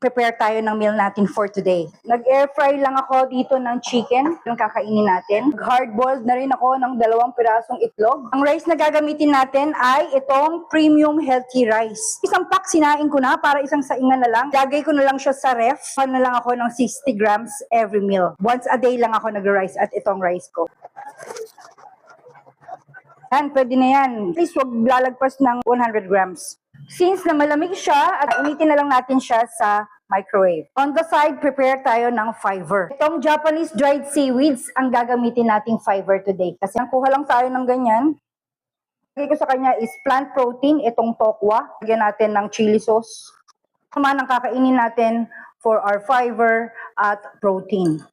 prepare tayo ng meal natin for today. Nag-air fry lang ako dito ng chicken, yung kakainin natin. Hard-boiled na rin ako ng 2 pirasong itlog. Ang rice na gagamitin natin ay itong premium healthy rice. Isang pack sinain ko na para isang saingan na lang. Lagay ko na lang siya sa ref. Pan na lang ako ng 60 grams every meal. Once a day lang ako nag-rice at itong rice ko. Yan, pwede na yan. Please, huwag lalagpas ng 100 grams. Since na malamig siya, at initin na lang natin siya sa microwave. On the side, prepare tayo ng fiber. Itong Japanese dried seaweeds ang gagamitin nating fiber today. Kasi nakuha lang tayo ng ganyan. Lagay ko sa kanya is plant protein, itong tokwa. Lagyan natin ng chili sauce. Naman ang kakainin natin for our fiber at protein.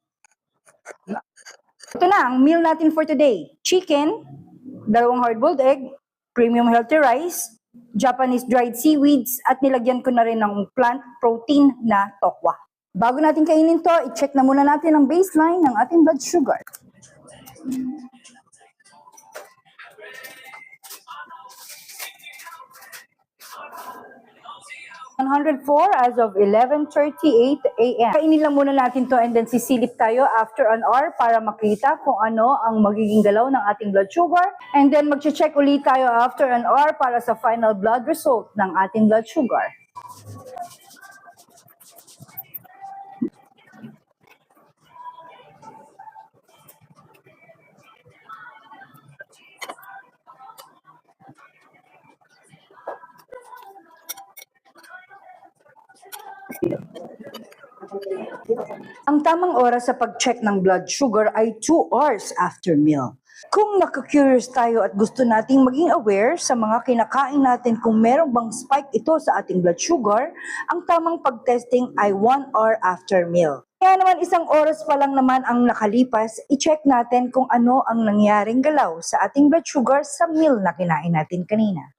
Ito na ang meal natin for today. Chicken, 2 hard-boiled egg, premium healthy rice, Japanese dried seaweeds, at nilagyan ko na rin ng plant protein na tokwa. Bago natin kainin to, i-check na muna natin ang baseline ng ating blood sugar. 104 as of 11:38 a.m. Kainin lang muna natin to and then sisilip tayo after an hour para makita kung ano ang magiging galaw ng ating blood sugar. And then mag-check ulit tayo after an hour para sa final blood result ng ating blood sugar. Ang tamang oras sa pag-check ng blood sugar ay 2 hours after meal. Kung nakaka-curious tayo at gusto nating maging aware sa mga kinakain natin kung meron bang spike ito sa ating blood sugar, ang tamang pag-testing ay 1 hour after meal. Kaya naman 1 oras pa lang naman ang nakalipas, i-check natin kung ano ang nangyaring galaw sa ating blood sugar sa meal na kinain natin kanina.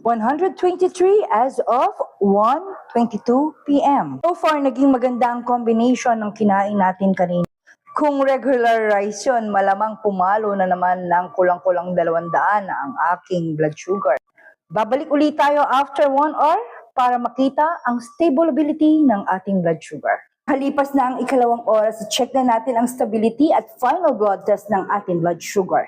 123 as of 1:22 p.m. So far, naging maganda ang combination ng kinain natin kanina. Kung regular rice yun, malamang pumalo na naman ng kulang-kulang 200 na ang aking blood sugar. Babalik ulit tayo after 1 hour para makita ang stability ng ating blood sugar. Halipas na ang 2 oras, check na natin ang stability at final blood test ng ating blood sugar.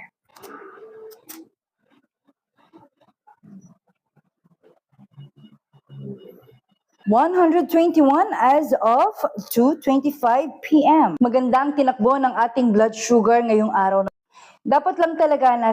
121 as of 2:25 p.m. Magandang tinakbo ng ating blood sugar ngayong araw. Dapat lang talaga na